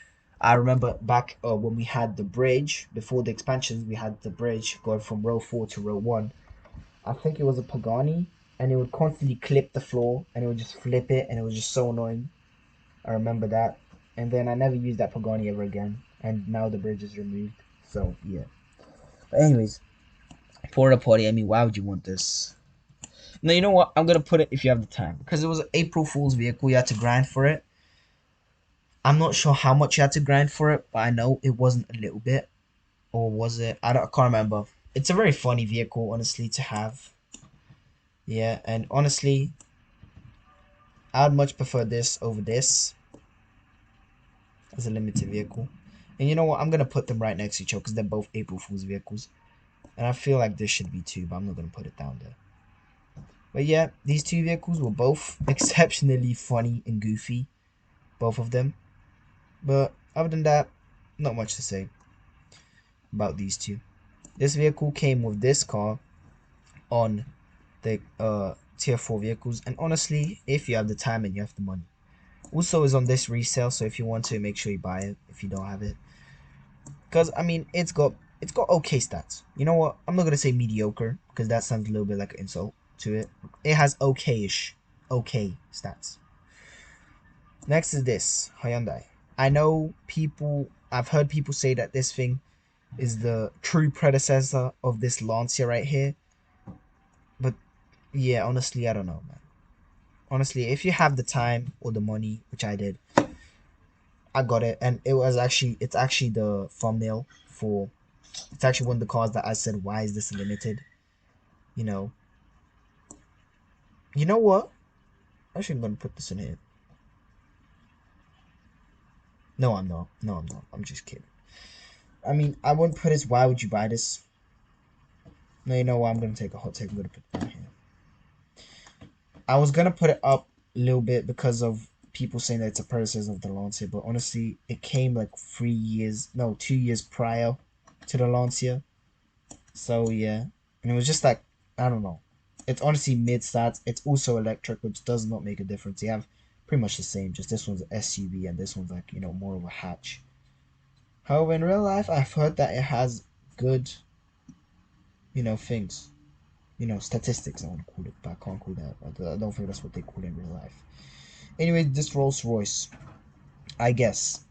I remember back when we had the bridge before the expansions, we had the bridge going from row 4 to row 1. I think it was a Pagani, and it would constantly clip the floor, and it would just flip it, and it was just so annoying. I remember that. And then I never used that Pagani ever again, and now the bridge is removed. So yeah. But anyways, porta potty. I mean, why would you want this? No, you know what? I'm gonna put it if you have the time, because it was an April Fool's vehicle. You had to grind for it. I'm not sure how much you had to grind for it, but I know it wasn't a little bit, or was it? I can't remember. It's a very funny vehicle, honestly, to have. Yeah, and honestly, I'd much prefer this over this as a limited vehicle. And you know what? I'm gonna put them right next to each other because they're both April Fool's vehicles. And I feel like this should be too, but I'm not gonna put it down there. But yeah, these two vehicles were both exceptionally funny and goofy, both of them. But other than that, not much to say. about these two. This vehicle came with this car on the tier 4 vehicles, and honestly, if you have the time and you have the money, also is on this resale. So if you want to, make sure you buy it if you don't have it, because I mean it's got okay stats. You know what? I'm not gonna say mediocre because that sounds a little bit like an insult to it. It has okay-ish, okay stats. Next is this Hyundai. I know people. I've heard people say that this thing is the true predecessor of this Lancia right here, but yeah, honestly, I don't know, man. Honestly, if you have the time or the money, which I did, I got it, and it's actually the thumbnail for. It's actually one of the cars that I said, why is this limited? You know, you know what? Actually, I'm gonna put this in here. No, I'm not. No, I'm not. I'm just kidding. I mean, I wouldn't put this. Why would you buy this? No, you know what? I'm gonna take a hot take. I'm gonna put it down here. I was gonna put it up a little bit because of people saying that it's a predecessor of the Lancia, but honestly, it came like 3 years, no, 2 years prior to the Lancia. So yeah, and it was just like I don't know. It's honestly mid stats. It's also electric, which does not make a difference. You have pretty much the same. Just this one's an SUV and this one's like more of a hatch. However, in real life, I've heard that it has good things. Statistics. I want to call it, but I can't call that. I don't think that's what they call it in real life. Anyway, this Rolls Royce, I guess,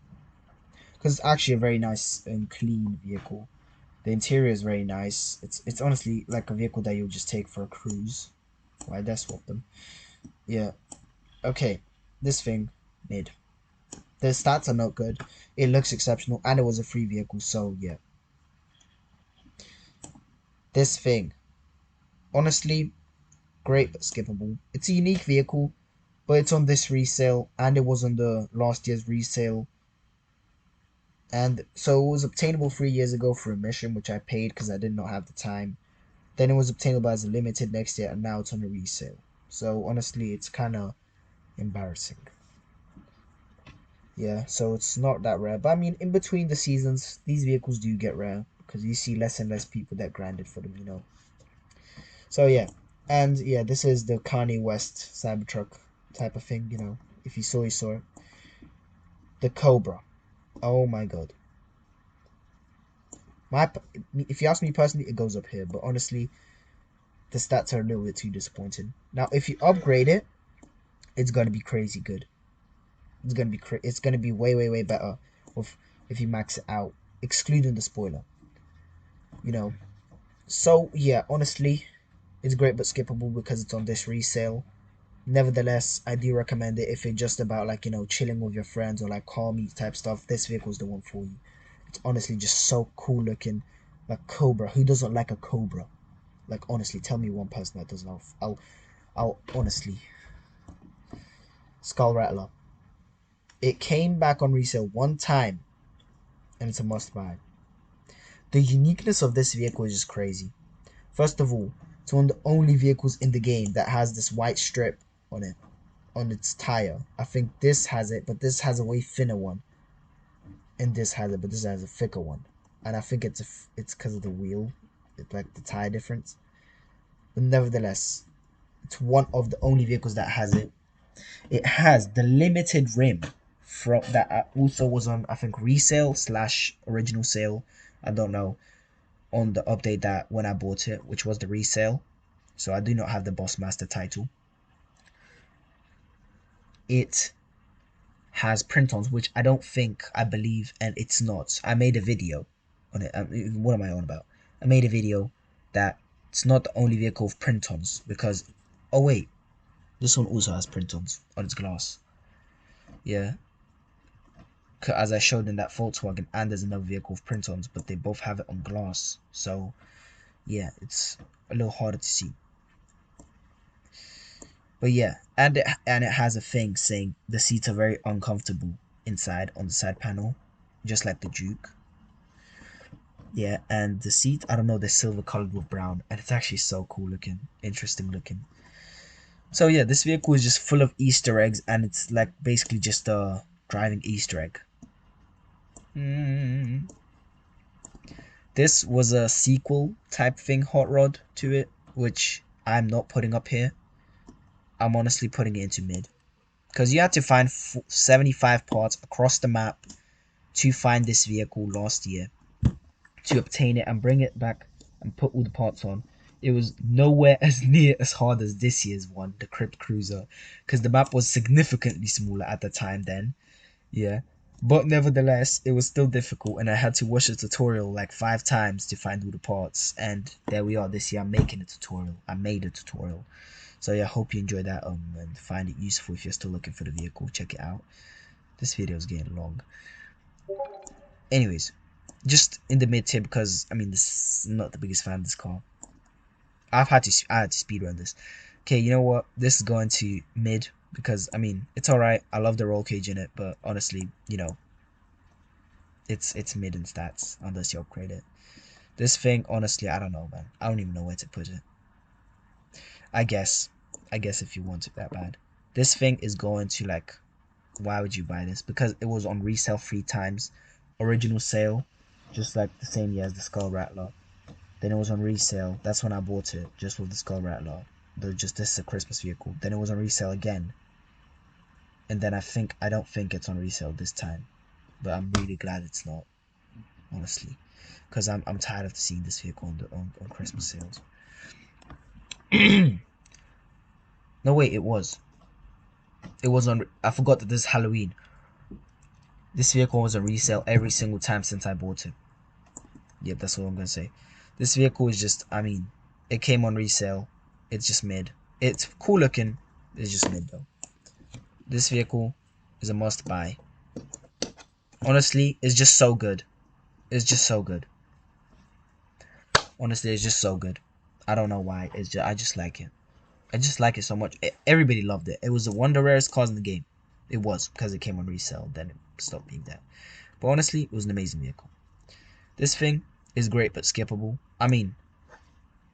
because it's actually a very nice and clean vehicle. The interior is very nice. It's honestly like a vehicle that you'll just take for a cruise. Why did I swap them? Yeah. Okay. This thing, mid. The stats are not good. It looks exceptional, and it was a free vehicle, so yeah. This thing, honestly, great but skippable. It's a unique vehicle, but it's on this resale, and it was on the last year's resale. And so it was obtainable 3 years ago for a mission, which I paid because I did not have the time. Then it was obtainable as a limited next year, and now it's on a resale. So honestly, it's kind of embarrassing. Yeah, so it's not that rare. But I mean, in between the seasons, these vehicles do get rare because you see less and less people that grinded for them. So yeah, and yeah, this is the Kanye West Cybertruck type of thing. If you saw, you saw it. The Cobra. Oh my god. My, if you ask me personally, it goes up here. But honestly, the stats are a little bit too disappointing. Now, if you upgrade it, it's gonna be crazy good. It's gonna be way way way better if you max it out, excluding the spoiler. You know. So yeah, honestly, it's great but skippable because it's on this resale. Nevertheless, I do recommend it if you're just about like chilling with your friends or like calm type stuff. This vehicle is the one for you. It's honestly just so cool looking, like Cobra. Who doesn't like a Cobra? Like honestly, tell me one person that doesn't. I'll honestly. Skull Rattler. It came back on resale one time, and it's a must buy. The uniqueness of this vehicle is just crazy. First of all, it's one of the only vehicles in the game that has this white strip on it, on its tire. I think this has it, but this has a way thinner one, and this has it, but this has a thicker one. And I think it's because of the wheel, it's like the tire difference. But nevertheless, it's one of the only vehicles that has it. It has the limited rim from that also was on I think resale slash original sale. I don't know on the update that when I bought it, which was the resale. So I do not have the Boss Master title. It has print-ons, which I believe, and it's not. I made a video on it. What am I on about? I made a video that it's not the only vehicle with print-ons because, oh wait, this one also has print-ons on its glass. Yeah, as I showed in that Volkswagen, and there's another vehicle with print-ons, but they both have it on glass. So yeah, it's a little harder to see. But yeah, and it has a thing saying the seats are very uncomfortable inside on the side panel, just like the Duke. Yeah, and the seat, I don't know, they're silver colored with brown, and it's actually so cool looking, interesting looking. So yeah, this vehicle is just full of Easter eggs, and it's like basically just a driving Easter egg. This was a sequel type thing hot rod to it, which I'm not putting up here. I'm honestly putting it into mid. Because you had to find 75 parts across the map to find this vehicle last year, to obtain it and bring it back and put all the parts on. It was nowhere as near as hard as this year's one, the Crypt Cruiser, because the map was significantly smaller at the time then. Yeah. But nevertheless, it was still difficult, and I had to watch a tutorial like 5 times to find all the parts. And there we are this year. I'm making a tutorial. I made a tutorial. So yeah, I hope you enjoyed that and find it useful. If you're still looking for the vehicle, check it out. This video is getting long. Anyways, just in the mid tier because I mean this is not the biggest fan of this car. I had to speedrun this. Okay, you know what? This is going to mid because I mean it's alright. I love the roll cage in it, but honestly, you know, it's mid in stats unless you upgrade it. This thing, honestly, I don't know, man. I don't even know where to put it. I guess if you want it that bad. This thing is going to like, why would you buy this? Because it was on resale 3 times, original sale, just like the same year as the Skull Rattler. Then it was on resale. That's when I bought it, just with the Skull Rattler. Just this is a Christmas vehicle. Then it was on resale again, and then I don't think it's on resale this time, but I'm really glad it's not, honestly, because I'm tired of seeing this vehicle on Christmas sales. No wait, it was on. I forgot that this is Halloween. This vehicle was on resale every single time since I bought it. Yep, that's what I'm gonna say. This vehicle is just, I mean, it came on resale. It's just mid. It's cool looking. It's just mid though. This vehicle is a must buy. Honestly, it's just so good. It's just so good. Honestly, it's just so good. I don't know why. I just like it. I just like it so much. Everybody loved it. It was one of the rarest cars in the game. It was because it came on resale. Then it stopped being that. But honestly, it was an amazing vehicle. This thing is great but skippable. I mean,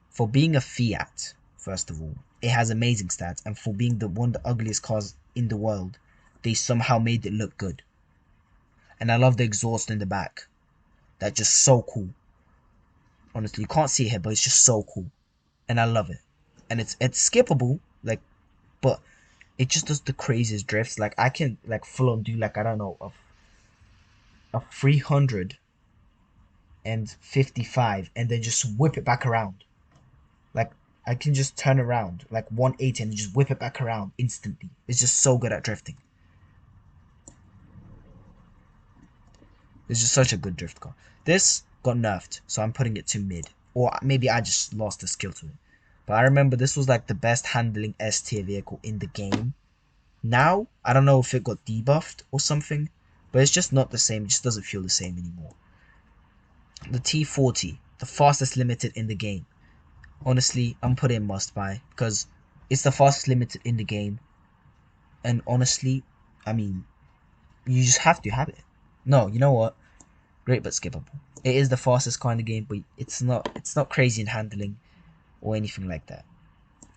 for being a Fiat, first of all, it has amazing stats, and for being one of the ugliest cars in the world, they somehow made it look good. And I love the exhaust in the back. That's just so cool. Honestly, you can't see it here, but it's just so cool. And I love it. And it's skippable, like, but it just does the craziest drifts. Like I can like full on do like, I don't know, a 355 and then just whip it back around. Like I can just turn around like 180 and just whip it back around instantly. It's just so good at drifting. It's just such a good drift car. This got nerfed, so I'm putting it to mid. Or maybe I just lost the skill to it. But I remember this was like the best handling S tier vehicle in the game. Now, I don't know if it got debuffed or something, but it's just not the same. It just doesn't feel the same anymore. The T40, the fastest limited in the game. Honestly, I'm putting must buy because it's the fastest limited in the game. And honestly, I mean, you just have to have it. No, you know what? Great but skippable. It is the fastest car in the game, but it's not crazy in handling or anything like that.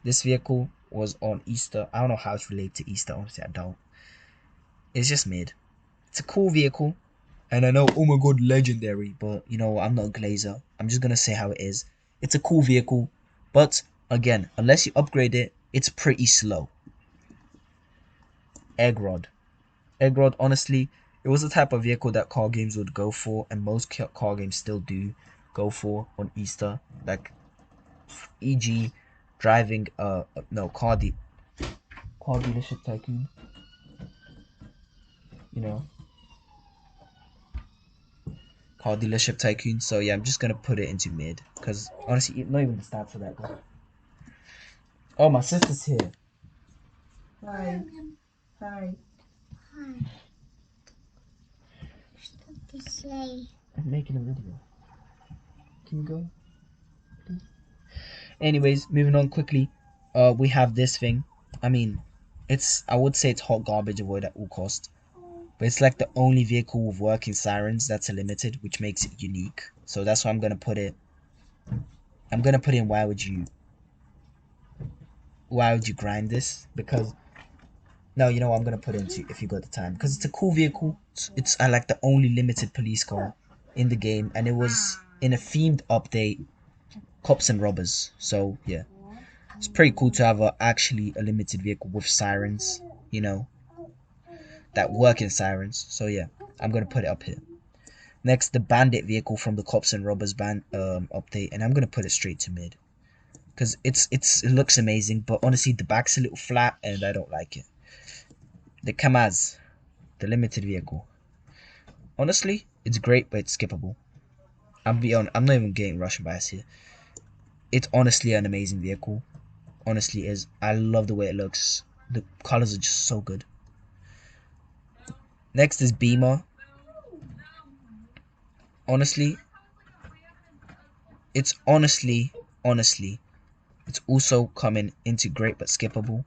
This vehicle was on Easter. I don't know how it's related to Easter, honestly I don't. It's just mid. It's a cool vehicle. And I know, oh my god, legendary, but you know, I'm not a glazer. I'm just gonna say how it is. It's a cool vehicle, but again, unless you upgrade it, it's pretty slow. Egg Rod. Egg Rod, honestly, it was the type of vehicle that car games would go for, and most car games still do go for on Easter. Like, e.g., driving no car dealership tycoon. You know, car dealership tycoon. So yeah, I'm just gonna put it into mid because honestly, not even the stats for that guy. Oh, my sister's here. Hi. Hi. Hi. What to say? I'm making a video. Can you go, please? Anyways, moving on quickly. We have this thing. I mean, I would say it's hot garbage, avoid at all costs. But it's like the only vehicle with working sirens that's a limited, which makes it unique. So that's why I'm gonna put it. I'm gonna put in why would you grind this? Because no, you know what, I'm gonna put into if you got the time. Because it's a cool vehicle. It's I like the only limited police car in the game, and it was in a themed update, cops and robbers. So yeah, it's pretty cool to have actually a limited vehicle with sirens, you know, that work in sirens. So yeah, I'm gonna put it up here. Next, the bandit vehicle from the cops and robbers band update, and I'm gonna put it straight to mid because it looks amazing, but honestly the back's a little flat and I don't like it. The Kamaz, the limited vehicle. Honestly, it's great, but it's skippable. I'm not even getting Russian bias here. It's honestly an amazing vehicle. Honestly is. I love the way it looks. The colors are just so good. Next is Beamer. Honestly, honestly, it's also coming into great but skippable.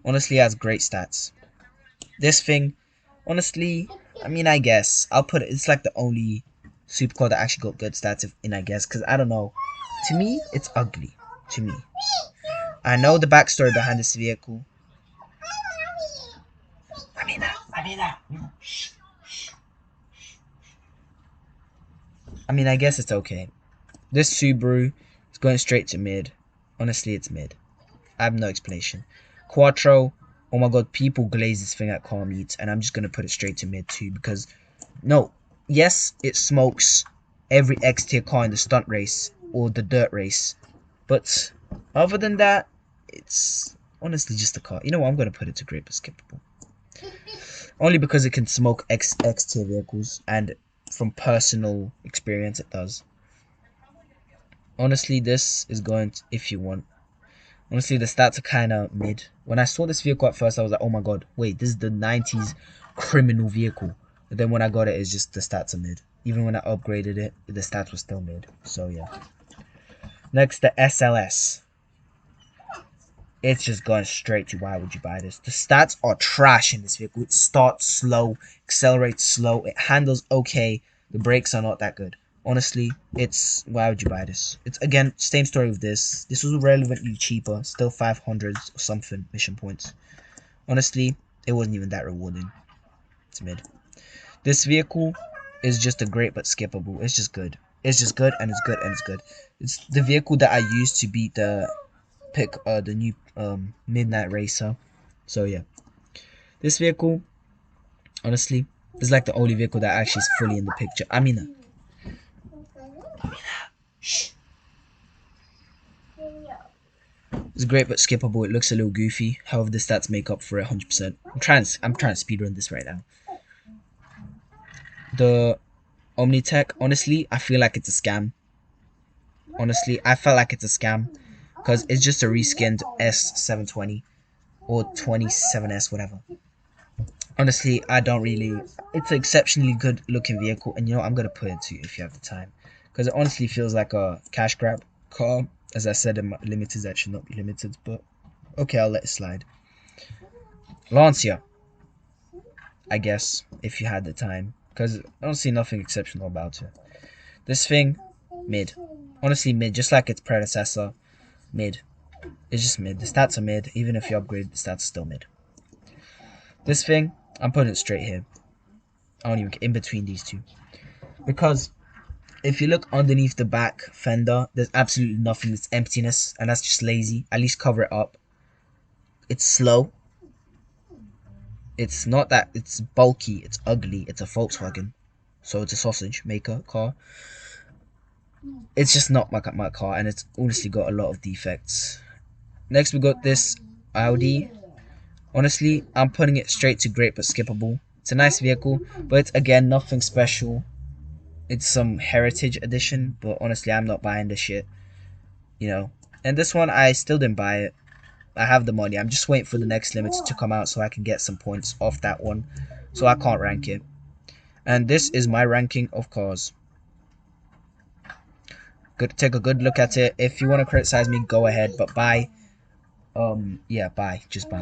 Honestly, it has great stats. This thing, honestly, I mean, I guess I'll put it. It's like the only supercar that actually got good stats in, I guess, because I don't know. To me, it's ugly. To me, I know the backstory behind this vehicle. I mean, I guess it's okay. This Subaru is going straight to mid. Honestly, it's mid. I have no explanation. Quattro, oh my god, people glaze this thing at car meets, and I'm just gonna put it straight to mid too because no, yes, it smokes every X tier car in the stunt race or the dirt race, but other than that, it's honestly just a car. You know what? I'm gonna put it to great but skippable. Only because it can smoke X tier vehicles, and from personal experience, it does. Honestly, this is going to, if you want. Honestly, the stats are kind of mid. When I saw this vehicle at first, I was like, oh my god, wait, this is the 90s criminal vehicle. But then when I got it, it's just the stats are mid. Even when I upgraded it, the stats were still mid. So yeah. Next, the SLS. It's just going straight to why would you buy this. The stats are trash in this vehicle. It starts slow, accelerates slow, it handles okay. The brakes are not that good. Honestly, it's why would you buy this? It's again same story with this. This was relevantly cheaper, still 500 or something mission points. Honestly, it wasn't even that rewarding. It's mid. This vehicle is just a great but skippable. It's just good. It's just good and it's good and it's good. It's the vehicle that I used to beat the new midnight racer. So yeah, this vehicle honestly is like the only vehicle that actually is fully in the picture. Shh. It's great but skippable. It looks a little goofy. However, the stats make up for it 100%. I'm trying to speedrun this right now. The Omnitech, honestly, I feel like it's a scam. Honestly, I felt like it's a scam because it's just a reskinned S720 or 27S, whatever. Honestly, I don't really. It's an exceptionally good looking vehicle, and you know I'm gonna put it to you if you have the time, because it honestly feels like a cash grab car. As I said, in my limited that should not be limited, but okay, I'll let it slide. Lancia, I guess, if you had the time, because I don't see nothing exceptional about it. This thing, mid. Honestly, mid, just like its predecessor, mid. It's just mid. The stats are mid. Even if you upgrade, the stats are still mid. This thing, I'm putting it straight here. I don't even get in between these two. Because if you look underneath the back fender, there's absolutely nothing. It's emptiness, and that's just lazy. At least cover it up. It's slow. It's not that it's bulky. It's ugly. It's a Volkswagen, so it's a sausage maker car. It's just not my car, and it's honestly got a lot of defects. Next, we got this Audi. Honestly, I'm putting it straight to great but skippable. It's a nice vehicle, but it's again nothing special. It's some heritage edition, but honestly, I'm not buying this shit. You know. And this one, I still didn't buy it. I have the money. I'm just waiting for the next limits to come out so I can get some points off that one. So I can't rank it. And this is my ranking of cars. Take a good look at it. If you want to criticize me, go ahead. But bye. Yeah, bye. Just bye.